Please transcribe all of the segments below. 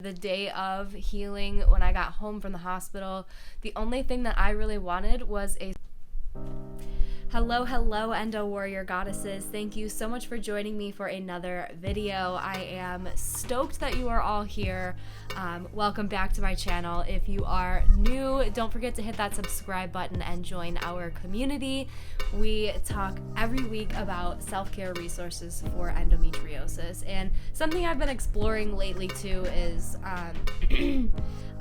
The day of healing, when I got home from the hospital, the only thing that I really wanted was a... Hello, Endo Warrior Goddesses. Thank you so much for joining me for another video. I am stoked that you are all here. Welcome back to my channel. If you are new, don't forget to hit that subscribe button and join our community. We talk every week about self-care resources for endometriosis, and something I've been exploring lately too is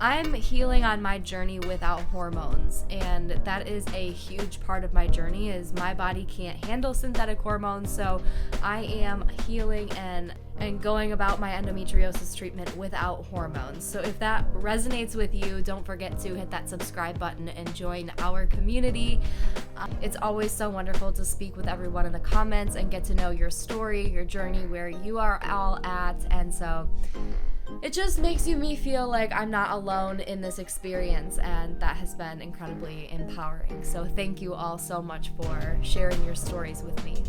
I'm healing on my journey without hormones, and that is a huge part of my journey is my body can't handle synthetic hormones, so I am healing and going about my endometriosis treatment without hormones. So if that resonates with you, don't forget to hit that subscribe button and join our community. It's always so wonderful to speak with everyone in the comments and get to know your story, your journey, where you are all at, and so it just makes me feel like I'm not alone in this experience, and that has been incredibly empowering. So thank you all so much for sharing your stories with me.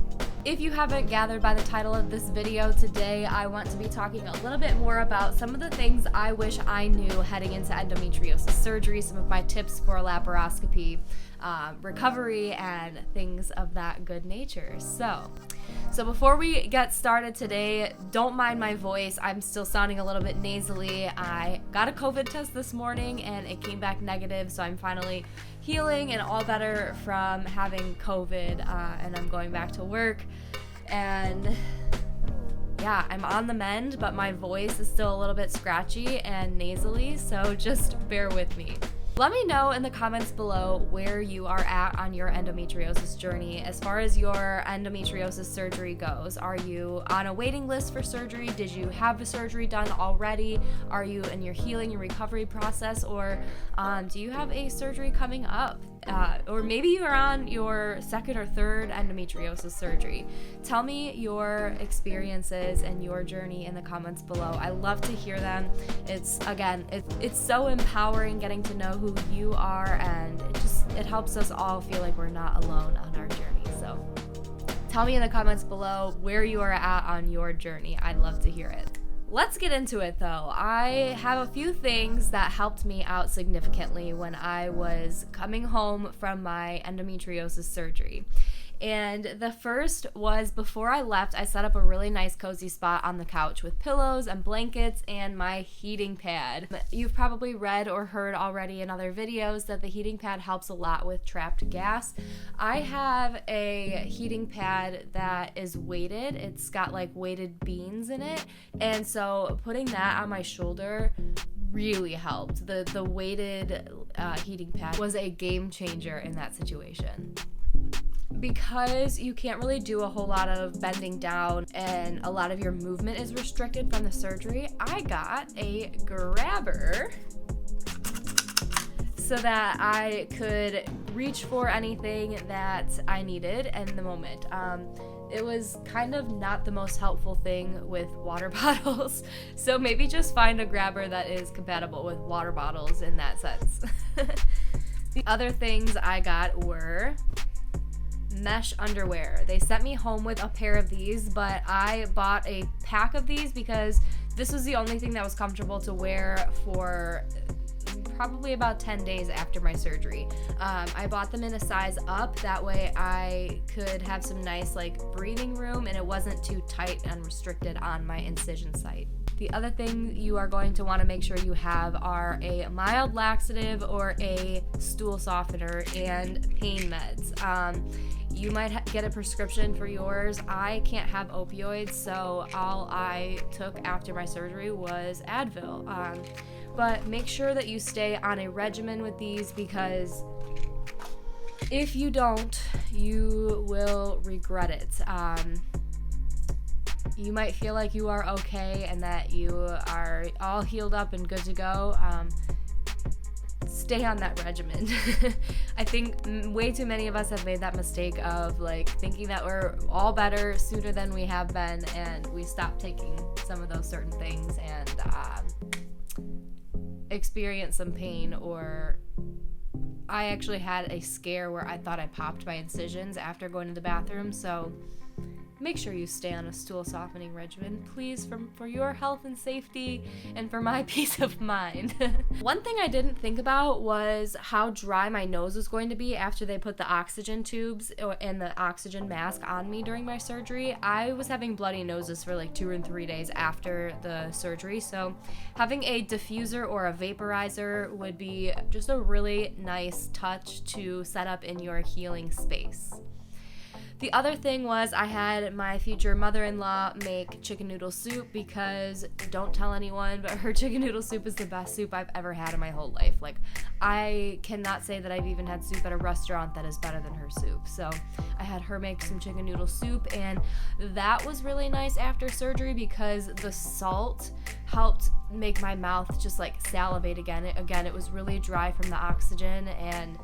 If you haven't gathered by the title of this video, today I want to be talking a little bit more about some of the things I wish I knew heading into endometriosis surgery, some of my tips for laparoscopy recovery, and things of that good nature. So before we get started today, don't mind my voice. I'm still sounding a little bit nasally. I got a COVID test this morning and it came back negative, so I'm finally healing and all better from having COVID, and I'm going back to work. And yeah, I'm on the mend, but my voice is still a little bit scratchy and nasally, so just bear with me. Let me know in the comments below where you are at on your endometriosis journey as far as your endometriosis surgery goes. Are you on a waiting list for surgery? Did you have the surgery done already? Are you in your healing and recovery process, or do you have a surgery coming up? Or maybe you are on your second or third endometriosis surgery. Tell me your experiences and your journey in the comments below. I love to hear them. It's so empowering getting to know who you are, and it helps us all feel like we're not alone on our journey. So tell me in the comments below where you are at on your journey. I'd love to hear it. Let's get into it though. I have a few things that helped me out significantly when I was coming home from my endometriosis surgery. And the first was, before I left, I set up a really nice cozy spot on the couch with pillows and blankets and my heating pad. You've probably read or heard already in other videos that the heating pad helps a lot with trapped gas. I have a heating pad that is weighted. It's got like weighted beans in it. And so putting that on my shoulder really helped. The weighted heating pad was a game changer in that situation. Because you can't really do a whole lot of bending down and a lot of your movement is restricted from the surgery, I got a grabber so that I could reach for anything that I needed in the moment. It was kind of not the most helpful thing with water bottles, so maybe just find a grabber that is compatible with water bottles in that sense. The other things I got were mesh underwear. They sent me home with a pair of these, but I bought a pack of these because this was the only thing that was comfortable to wear for probably about 10 days after my surgery. I bought them in a size up, that way I could have some nice breathing room and it wasn't too tight and restricted on my incision site. The other thing you are going to want to make sure you have are a mild laxative or a stool softener and pain meds. You might get a prescription for yours. I can't have opioids, so all I took after my surgery was Advil. But make sure that you stay on a regimen with these, because if you don't, you will regret it. You might feel like you are okay and that you are all healed up and good to go. Stay on that regimen. I think way too many of us have made that mistake of thinking that we're all better sooner than we have been, and we stop taking some of those certain things and experience some pain. Or I actually had a scare where I thought I popped my incisions after going to the bathroom, so make sure you stay on a stool softening regimen, please, for your health and safety and for my peace of mind. One thing I didn't think about was how dry my nose was going to be after they put the oxygen tubes and the oxygen mask on me during my surgery. I was having bloody noses for like 2 or 3 days after the surgery, so having a diffuser or a vaporizer would be just a really nice touch to set up in your healing space. The other thing was I had my future mother-in-law make chicken noodle soup because, don't tell anyone, but her chicken noodle soup is the best soup I've ever had in my whole life. Like, I cannot say that I've even had soup at a restaurant that is better than her soup. So I had her make some chicken noodle soup, and that was really nice after surgery because the salt helped make my mouth just like salivate again. It was really dry from the oxygen, and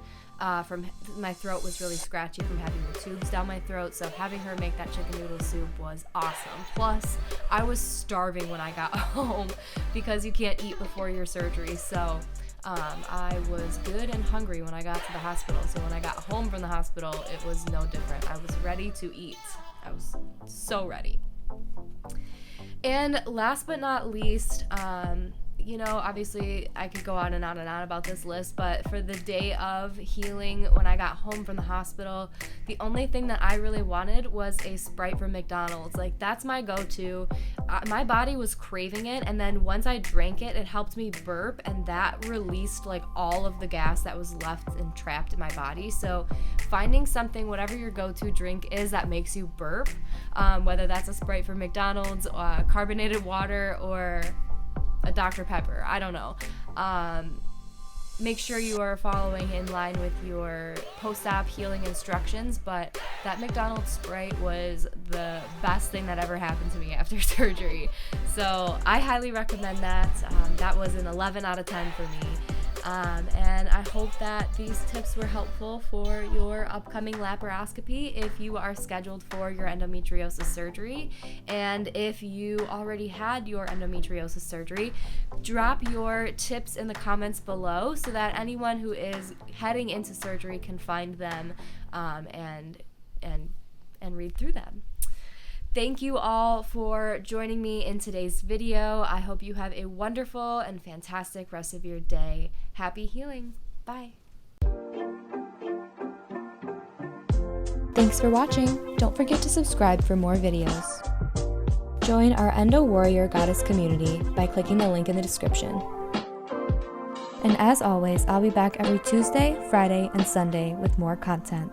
from my throat was really scratchy from having the tubes down my throat, so having her make that chicken noodle soup was awesome. Plus, I was starving when I got home because you can't eat before your surgery, so I was good and hungry when I got to the hospital. So when I got home from the hospital, it was no different. I was ready to eat. I was so ready. And last but not least, obviously I could go on and on and on about this list, but for the day of healing, when I got home from the hospital, the only thing that I really wanted was a Sprite from McDonald's. Like, that's my go-to. My body was craving it, and then once I drank it, it helped me burp, and that released like all of the gas that was left and trapped in my body. So finding something, whatever your go-to drink is, that makes you burp, whether that's a Sprite from McDonald's, carbonated water, or a Dr. Pepper, I don't know. Make sure you are following in line with your post-op healing instructions, but that McDonald's Sprite was the best thing that ever happened to me after surgery. So I highly recommend that. That was an 11 out of 10 for me. And I hope that these tips were helpful for your upcoming laparoscopy if you are scheduled for your endometriosis surgery. And if you already had your endometriosis surgery, drop your tips in the comments below so that anyone who is heading into surgery can find them and read through them. Thank you all for joining me in today's video. I hope you have a wonderful and fantastic rest of your day. Happy healing. Bye. Thanks for watching. Don't forget to subscribe for more videos. Join our Endo Warrior Goddess community by clicking the link in the description. And as always, I'll be back every Tuesday, Friday, and Sunday with more content.